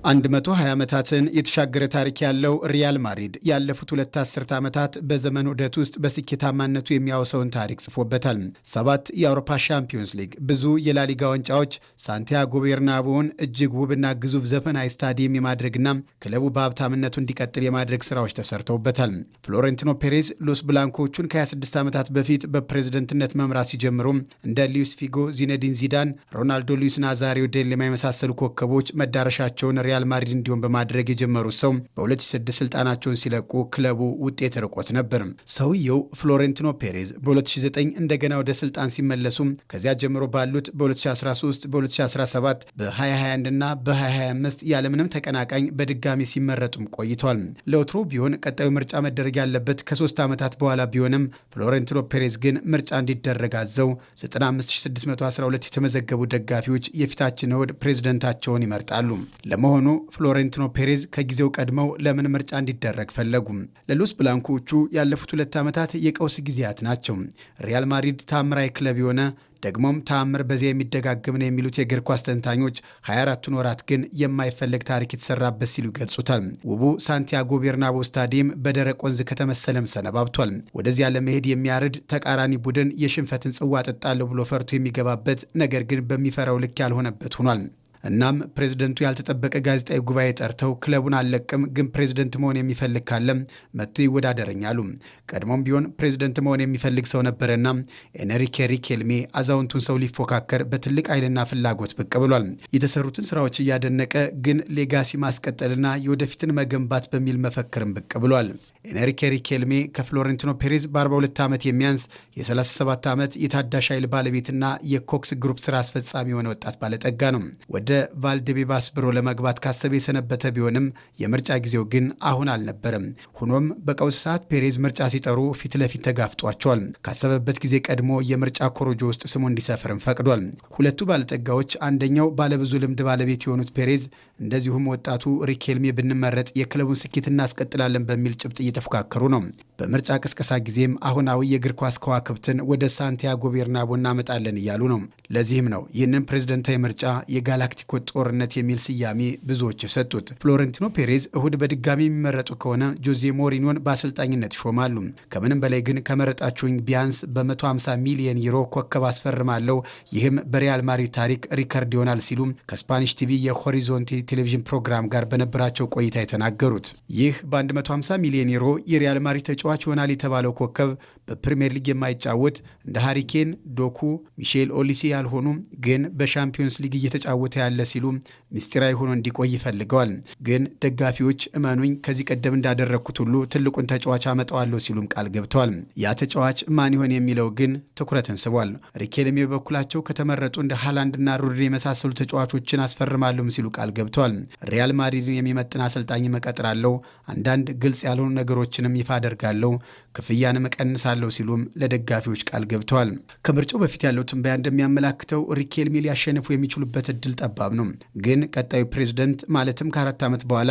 120 ዓመታትን የተሻገረ ታሪክ ያለው ሪያል ማድሪድ ያለፉት 2 አስርተ ዓመታት በዘመኑ ዑደት ውስጥ በስኬታማነቱ የሚያወሰውን ታሪክ ጽፎበታል። 7 የአውሮፓ ሻምፒዮንስ ሊግ፣ ብዙ የላሊጋ ዋንጫዎች፣ ሳንቲያጎ ቤርናቡን እጅግ ውብና ግዙፍ ዘመናዊ ስታዲየም የማድረግና ክለቡ በሀብታምነቱ እንዲቀጥል የማድረግ ስራዎች ተሰርተውበታል። ፍሎሬንቲኖ ፔሬዝ ሎስ ብላንኮቹን ከ26 ዓመታት በፊት በፕሬዝደንትነት መምራት ሲጀምሩ እንደ ሉዊስ ፊጎ፣ ዚነዲን ዚዳን፣ ሮናልዶ፣ ሉዊስ ናዛሪዮ ዴልማ የመሳሰሉ ኮከቦች መዳረሻቸውን ሪያል ማድሪድ እንዲሆን በማድረግ የጀመሩት ሰው በ2006 ስልጣናቸውን ሲለቁ ክለቡ ውጤት ርቆት ነበር። ሰውየው ፍሎሬንቲኖ ፔሬዝ በ2009 እንደገና ወደ ስልጣን ሲመለሱ ከዚያ ጀምሮ ባሉት በ2013 በ2017 በ2021 እና በ2025 ያለምንም ተቀናቃኝ በድጋሚ ሲመረጡም ቆይቷል። ለወትሮ ቢሆን ቀጣዩ ምርጫ መደረግ ያለበት ከ3 ዓመታት በኋላ ቢሆንም ፍሎሬንቲኖ ፔሬዝ ግን ምርጫ እንዲደረግ አዘው 95612 የተመዘገቡ ደጋፊዎች የፊታችን እሁድ ፕሬዝደንታቸውን ይመርጣሉ። ለመሆኑ ፍሎሬንቲኖ ፔሬዝ ከጊዜው ቀድመው ለምን ምርጫ እንዲደረግ ፈለጉ? ለሎስ ብላንኮቹ ያለፉት 2 ዓመታት የቀውስ ጊዜያት ናቸው። ሪያል ማድሪድ ታምራዊ ክለብ የሆነ ደግሞም ተአምር በዚያ የሚደጋግም ነው የሚሉት የእግር ኳስ ተንታኞች 24ቱን ወራት ግን የማይፈለግ ታሪክ የተሰራበት ሲሉ ይገልጹታል። ውቡ ሳንቲያጎ ቤርናቡ ስታዲየም በደረቅ ወንዝ ከተመሰለም ሰነባብቷል። ወደዚያ ለመሄድ የሚያርድ ተቃራኒ ቡድን የሽንፈትን ጽዋ ጠጣለሁ ብሎ ፈርቶ የሚገባበት ነገር ግን በሚፈራው ልክ ያልሆነበት ሆኗል። እናም ፕሬዝደንቱ ያልተጠበቀ ጋዜጣዊ ጉባኤ ጠርተው ክለቡን አልለቅም፣ ግን ፕሬዝደንት መሆን የሚፈልግ ካለም መጥቶ ይወዳደረኛሉ። ቀድሞም ቢሆን ፕሬዝደንት መሆን የሚፈልግ ሰው ነበረና ኤንሪኬ ሪኬልሜ አዛውንቱን ሰው ሊፎካከር በትልቅ ኃይልና ፍላጎት ብቅ ብሏል። የተሰሩትን ስራዎች እያደነቀ ግን ሌጋሲ ማስቀጠልና የወደፊትን መገንባት በሚል መፈክርም ብቅ ብሏል። ኤንሪኬ ሪኬልሜ ከፍሎሬንቲኖ ፔሬዝ በ42 ዓመት የሚያንስ የ37 ዓመት የታዳሽ ኃይል ባለቤትና የኮክስ ግሩፕ ስራ አስፈጻሚ የሆነ ወጣት ባለጠጋ ነው። ወደ ቫልዴቤባስ ብሮ ለመግባት ካሰበ የሰነበተ ቢሆንም የምርጫ ጊዜው ግን አሁን አልነበረም። ሆኖም በቀውስ ሰዓት ፔሬዝ ምርጫ ሲጠሩ ፊት ለፊት ተጋፍጧቸዋል። ካሰበበት ጊዜ ቀድሞ የምርጫ ኮሮጆ ውስጥ ስሙ እንዲሰፍርም ፈቅዷል። ሁለቱ ባለጠጋዎች አንደኛው ባለብዙ ልምድ ባለቤት የሆኑት ፔሬዝ እንደዚሁም ወጣቱ ሪኬልሜ ብንመረጥ የክለቡን ስኬት እናስቀጥላለን በሚል ጭብጥ እየተፎካከሩ ነው። በምርጫ ቅስቀሳ ጊዜም አሁናዊ የእግር ኳስ ከዋክብትን ወደ ሳንቲያጎ ቤርናቡ እናመጣለን እያሉ ነው። ለዚህም ነው ይህንን ፕሬዝደንታዊ ምርጫ የጋላክቲኮ ጦርነት የሚል ስያሜ ብዙዎች የሰጡት። ፍሎሬንቲኖ ፔሬዝ እሁድ በድጋሚ የሚመረጡ ከሆነ ጆዜ ሞሪኖን በአሰልጣኝነት ይሾማሉ። ከምንም በላይ ግን ከመረጣችሁኝ ቢያንስ በ150 ሚሊዮን ዩሮ ኮከብ አስፈርማለሁ፣ ይህም በሪያል ማድሪድ ታሪክ ሪከርድ ይሆናል ሲሉ ከስፓኒሽ ቲቪ የሆሪዞንቴ ቴሌቪዥን ፕሮግራም ጋር በነበራቸው ቆይታ የተናገሩት። ይህ በ150 ሚሊዮን ዩሮ የሪያል ማድሪድ ተጫዋች ይሆናል የተባለው ኮከብ በፕሪሚየር ሊግ የማይጫወት እንደ ሃሪኬን፣ ዶኩ፣ ሚሼል ኦሊሴ ያልሆኑ ግን በሻምፒዮንስ ሊግ እየተጫወተ ያለ ሲሉ ምስጢራዊ ሆኖ እንዲቆይ ፈልገዋል። ግን ደጋፊዎች እመኑኝ ከዚህ ቀደም እንዳደረግኩት ሁሉ ትልቁን ተጫዋች አመጣዋለሁ ሲሉም ቃል ገብተዋል። ያ ተጫዋች ማን ይሆን የሚለው ግን ትኩረትን ስቧል። ሪኬልሜ በበኩላቸው ከተመረጡ እንደ ሃላንድና ሩድሪ የመሳሰሉ ተጫዋቾችን አስፈርማለሁም ሲሉ ቃል ገብተዋል። ሪያል ማድሪድን የሚመጥን አሰልጣኝ እቀጥራለሁ፣ አንዳንድ ግልጽ ያልሆኑ ነገሮችንም ይፋ አደርጋለሁ፣ ክፍያንም እቀንሳለሁ ሲሉም ለደጋፊዎች ቃል ገብተዋል። ከምርጫው በፊት ያለው ትንበያ እንደሚያመላክተው ሪኬልሜ ሊያሸንፉ የሚችሉበት እድል ጠባብ ነው። ግን ቀጣዩ ፕሬዝደንት ማለትም ከ4 ዓመት በኋላ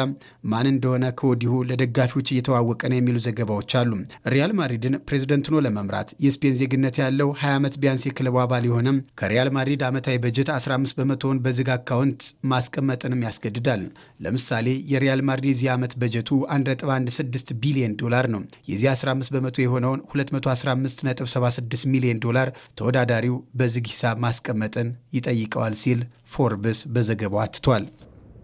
ማን እንደሆነ ከወዲሁ ለደጋፊዎች እየተዋወቀ ነው የሚሉ ዘገባዎች አሉ። ሪያል ማድሪድን ፕሬዝደንት ሆኖ ለመምራት የስፔን ዜግነት ያለው 20 ዓመት ቢያንስ የክለቡ አባል የሆነም ከሪያል ማድሪድ ዓመታዊ በጀት 15 በመቶውን በዝግ አካውንት ማስቀመጥንም ያስገድዳል። ለምሳሌ የሪያል ማድሪድ የዚህ ዓመት በጀቱ 1.16 ቢሊዮን ዶላር ነው። የዚህ 15 በመቶ የሆነውን 215.76 ሚሊዮን ዶላር ተወዳዳሪው በዝግ ሂሳብ ማስቀመጥን ይጠይቀዋል ሲል ፎርብስ በዘገባው አትቷል።